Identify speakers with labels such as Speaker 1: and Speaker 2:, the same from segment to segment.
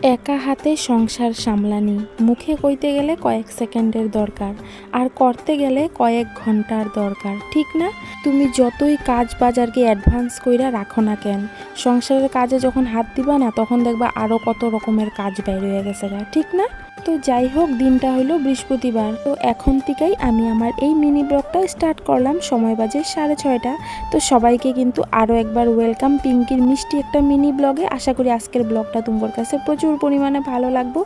Speaker 1: একা হাতে সংসার সামলানি, মুখে কইতে গেলে কয়েক সেকেন্ডের দরকার, আর করতে গেলে কয়েক ঘন্টার দরকার, ঠিক না? তুমি যতই কাজ বাজারকে অ্যাডভান্স কইরা রাখো না কেন, সংসারের কাজে যখন হাত দিবা না তখন দেখবা আরও কত রকমের কাজ বের হয়ে গেছে, ঠিক না? তো যাই হোক, দিনটা হলো বৃহস্পতিবার। তো এখন থেকেই আমি আমার এই মিনি ব্লগটা স্টার্ট করলাম। সময় বাজে 6:30। তো সবাইকে কিন্তু আরও একবার ওয়েলকাম পিঙ্কির মিষ্টি একটা মিনি ব্লগে। আশা করি আজকের ব্লগটা তোমার কাছে প্রচুর পরিমাণে ভালো লাগবো।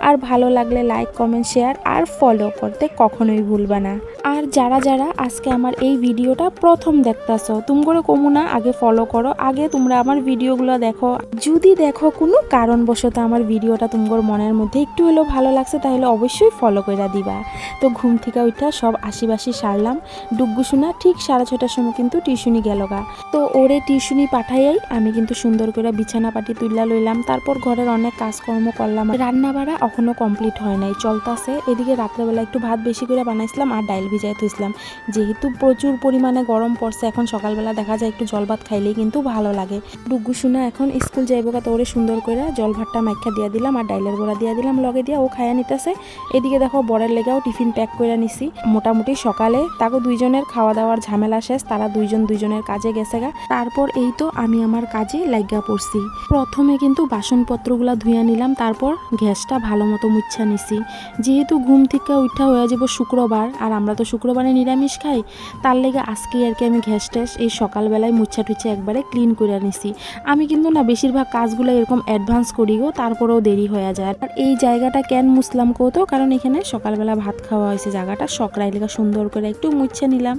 Speaker 1: আর ভালো লাগলে লাইক, কমেন্ট, শেয়ার আর ফলো করতে কখনোই ভুলবা না। আর যারা যারা আজকে আমার এই ভিডিওটা প্রথম দেখতেছো, তোমরা কমু না আগে ফলো করো, আগে তোমরা আমার ভিডিওগুলো দেখো। যদি দেখো কোনো কারণবশত আমার ভিডিওটা তোমার মনের মধ্যে একটু হলেও ভালো লাগছে, তাহলে অবশ্যই ফলো করে দিবা। তো ঘুম থেকে উঠা সব আশিবাসি সারলাম। ডুগ্গু শোনা ঠিক 6:30টার সময় কিন্তু টিউশনি গেল গা। তো ওরে টিউশনি পাঠাইয়াই আমি কিন্তু সুন্দর করে বিছানা পাটি তুইলা লইলাম। তারপর ঘরের অনেক কাজকর্ম করলাম। রান্না বাড়া এখনো কমপ্লিট হয় নাই, চলতেছে। এদিকে রাত্রেবেলা একটু ভাত বেশি করে বানাইছিলাম আর ডাইল ভিজাই থইছিলাম। যেহেতু প্রচুর পরিমাণে গরম পড়ছে, এখন সকালবেলা দেখা যায় একটু জল ভাত খাইলেই কিন্তু ভালো লাগে। ডুগ্গু শোনা এখন স্কুল যাইব গা, তো ওরে সুন্দর করে জল ভাতটা মাইখা দিয়া দিলাম আর ডাইলের বড়া দিয়া দিলাম লগে দিয়া, ও খায়া নিতেছে। এদিকে দেখো বরের লেগাও টিফিন প্যাক করে নিছি। মোটামুটি সকালে তাকে দুইজনের খাওয়া দাওয়ার ঝামেলা শেষ, তারা দুইজনের কাজে গেছে গা। তারপর এই তো আমি আমার কাজে লাগা পড়ছি। প্রথমে কিন্তু বাসনপত্রগুলা ধুইয়া নিলাম, তারপর গ্যাসটা ভালো মতো মুচ্ছা নিছি। যেহেতু ঘুম থেকে উঠা হয়ে যাব শুক্রবার, আর আমরা তো শুক্রবারে নিরামিষ খাই, তার লেগে আজকে আর কি আমি গ্যাস ট্যাস এই সকালবেলায় মুচ্ছা টুচ্ছা একবারে ক্লিন করে নিছি। আমি কিন্তু না বেশিরভাগ কাজগুলো এরকম অ্যাডভান্স করি গো, তারপরেও দেরি হয়ে যায়। আর এই জায়গাটা কেন মুসলাম কৌতো, কারণ এখানে সকালবেলা ভাত খাওয়া হয়েছে, জায়গাটা সকরাই লেখা সুন্দর করে একটু মুছে নিলাম।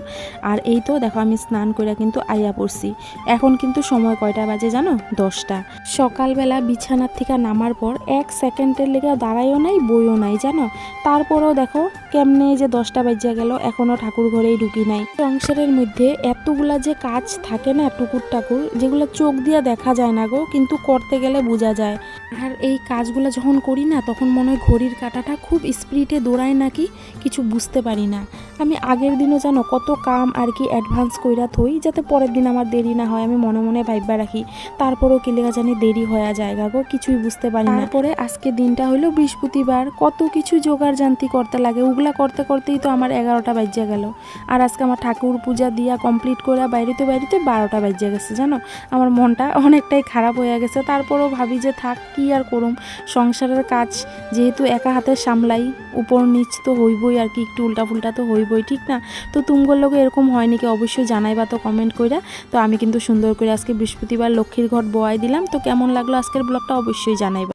Speaker 1: আর এই তো দেখো আমি স্নান করে কিন্তু আইয়া পড়ছি। এখন কিন্তু সময় কয়টা বাজে জানো? 10টা। সকালবেলা বিছানার থেকে নামার পর 1 সেকেন্ডের লেগে দাঁড়াইও নাই, বইও নাই জানো। তারপরেও দেখো কেমনে যে 10টা বাজিয়া গেল, এখনো ঠাকুর ঘরেই ঢুকি নাই। সংসারের মধ্যে এতগুলা যে কাজ থাকে না, টুকুর টাকুর, যেগুলো চোখ দিয়ে দেখা যায় না গো, কিন্তু করতে গেলে বোঝা যায়। আর এই কাজগুলো যখন করি না, তখন মনে হয় ঘড়ির কাঁটাটা খুব স্পিডে দৌড়ায় নাকি, কিছু বুঝতে পারি না। আমি আগের দিনও জানো কত কাম আর কি অ্যাডভান্স কইরা থই, যাতে পরের দিন আমার দেরি না হয়। আমি মনে মনে ভাইবা রাখি, তারপরেও কি লেখা জানি দেরি হয়ে যায় গো, কিছুই বুঝতে পারি না। তারপরে আজকে দিনটা হলো বৃহস্পতিবার, কত কিছু জোগাড় জান্তি করতে লাগে, ওগুলা করতে করতেই তো আমার 11টা বাজিয়া গেল। আর আজকে আমার ঠাকুর পূজা দিয়া কমপ্লিট করে বাইরেতে 12টা বাজিয়া গেছে জানো। আমার মনটা অনেকটাই খারাপ হয়ে গেছে। তারপরেও ভাবি যে থাক, কি আর করুম, সংসারের কাজ যেহেতু একা হাতে সামলাই, উপর নিচ তো হইবই আর কি, একটু উল্টা ফুল্টা তো হইবই, ঠিক না? তো তুমগুলোর লোকে এরকম হয় নাকি অবশ্যই জানাইবা তো কমেন্ট কইরা। তো আমি কিন্তু সুন্দর করে আজকে বৃহস্পতিবার লক্ষ্মীর ঘট বোয়াই দিলাম। তো কেমন লাগলো আজকের ব্লগটা অবশ্যই জানাইবা।